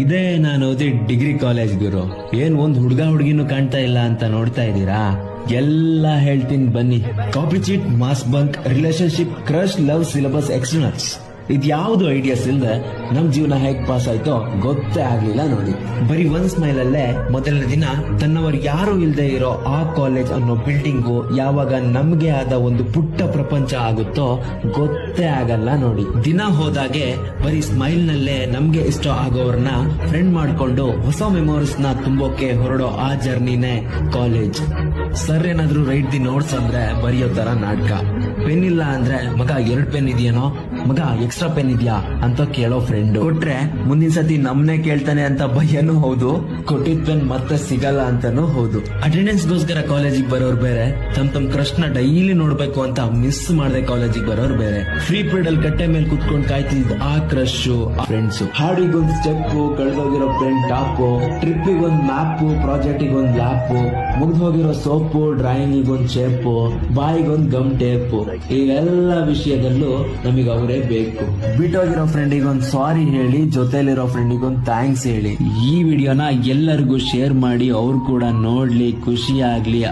ಇದೇ ನಾನು ಓದಿ ಡಿಗ್ರಿ ಕಾಲೇಜ್ ಗುರು. ಏನ್ ಒಂದ್ ಹುಡ್ಗಿನೂ ಕಾಣ್ತಾ ಇಲ್ಲ ಅಂತ ನೋಡ್ತಾ ಇದ್ದೀರಾ? ಎಲ್ಲ ಹೇಳ್ತೀನಿ ಬನ್ನಿ. Copy cheat, mass bunk, relationship, crush, love, syllabus, externals, ಇದ್ಯಾವುದು ಐಡಿಯಾಸ್ ಇಲ್ದೆ ನಮ್ ಜೀವನ ಹೇಗ್ ಪಾಸ್ ಆಯ್ತೋ ಗೊತ್ತೇ ಆಗ್ಲಿಲ್ಲ ನೋಡಿ. ಬರೀ ಒಂದ್ ಸ್ಮೈಲ್ ಅಲ್ಲೇ ಮೊದಲನೇ ದಿನ ತನ್ನವರು ಯಾರು ಇಲ್ದೆ ಇರೋ ಆ ಕಾಲೇಜ್ ಅನ್ನೋ ಬಿಲ್ಡಿಂಗು ಯಾವಾಗ ನಮ್ಗೆ ಆದ ಒಂದು ಪುಟ್ಟ ಪ್ರಪಂಚ ಆಗುತ್ತೋ ಗೊತ್ತೇ ಆಗಲ್ಲ ನೋಡಿ. ದಿನ ಹೋದಾಗೆ ಬರೀ ಸ್ಮೈಲ್ ನಲ್ಲೇ ನಮ್ಗೆ ಇಷ್ಟ ಆಗೋರ್ನ ಫ್ರೆಂಡ್ ಮಾಡ್ಕೊಂಡು ಹೊಸ ಮೆಮೊರೀಸ್ ನ ತುಂಬೋಕೆ ಹೊರಡೋ ಆ ಜರ್ನಿನೇ ಕಾಲೇಜ್. ಸರ್ ಏನಾದ್ರು ರೈಟ್ ದಿ ನೋಟ್ಸ್ ಅಂದ್ರೆ ಬರೆಯೋ ತರ ನಾಟಕ. ಪೆನ್ ಇಲ್ಲ ಅಂದ್ರೆ ಮಗ 2 ಪೆನ್ ಇದೆಯೇನೋ, ಮಗ ಎಕ್ಸ್ಟ್ರಾ ಪೆನ್ ಇದೆಯಾ ಅಂತ ಕೇಳೋ ಫ್ರೆಂಡ್. ಕೊಟ್ರೆ ಮುಂದಿನ ಸತಿ ನಮ್ನೆ ಕೇಳ್ತಾನೆ ಅಂತ ಭಯನೂ ಹೌದು, ಕೊಟ್ಟಿದ್ ಪೆನ್ ಮತ್ತೆ ಸಿಗಲ್ಲ ಅಂತಾನೂ ಹೌದು. ಅಟೆಂಡೆನ್ಸ್ ಗೋಸ್ಕರ ಕಾಲೇಜಿಗೆ ಬರೋರು ಬೇರೆ, ತಮ್ ಕ್ರಶ್ ನ ಡೈಲಿ ನೋಡ್ಬೇಕು ಅಂತ ಮಿಸ್ ಮಾಡದೆ ಕಾಲೇಜಿಗೆ ಬರೋರು ಬೇರೆ. ಫ್ರೀ ಪೀರಿಯಡ್ ಅಲ್ಲಿ ಕಟ್ಟೆ ಮೇಲೆ ಕುತ್ಕೊಂಡು ಕಾಯ್ತಿದ್ ಆ ಕ್ರಶ್, ಆ ಫ್ರೆಂಡ್ಸ್. ಹಾಡಿಗೊಂದ್ ಸ್ಟೆಪ್, ಕಳೆದೋಗಿರೋ ಪೆನ್ ಟಾಪ್, ಟ್ರಿಪ್ಪಿಗೆ ಒಂದ್ ಮ್ಯಾಪ್, ಪ್ರಾಜೆಕ್ಟಿಗೆ ಒಂದ್ ಲ್ಯಾಪ್, ಮುಗ್ದು ಹೋಗಿರೋ ಸೋಪು, ಡ್ರಾಯಿಂಗ್ ಒಂದ್ ಶೇಪ್, ಬಾಯಿಗೊಂದ್ ಗಮ್ ಟೇಪ್. ಇವೆಲ್ಲ ವಿಷಯದಲ್ಲೂ ನಮಗೆ ಅವರೇ ಬೇಕು. ಬಿಟ್ಟೋಗಿರೋ ಫ್ರೆಂಡಿಗೆ ಒಂದ್ ಸಾರಿ ಹೇಳಿ, ಜೊತೆಲಿರೋ ಫ್ರೆಂಡಿಗೆ ಒಂದ್ ಥ್ಯಾಂಕ್ಸ್ ಹೇಳಿ. ಈ ವಿಡಿಯೋನ ಎಲ್ಲರಿಗೂ ಶೇರ್ ಮಾಡಿ, ಅವ್ರು ಕೂಡ ನೋಡ್ಲಿ, ಖುಷಿ ಆಗ್ಲಿ.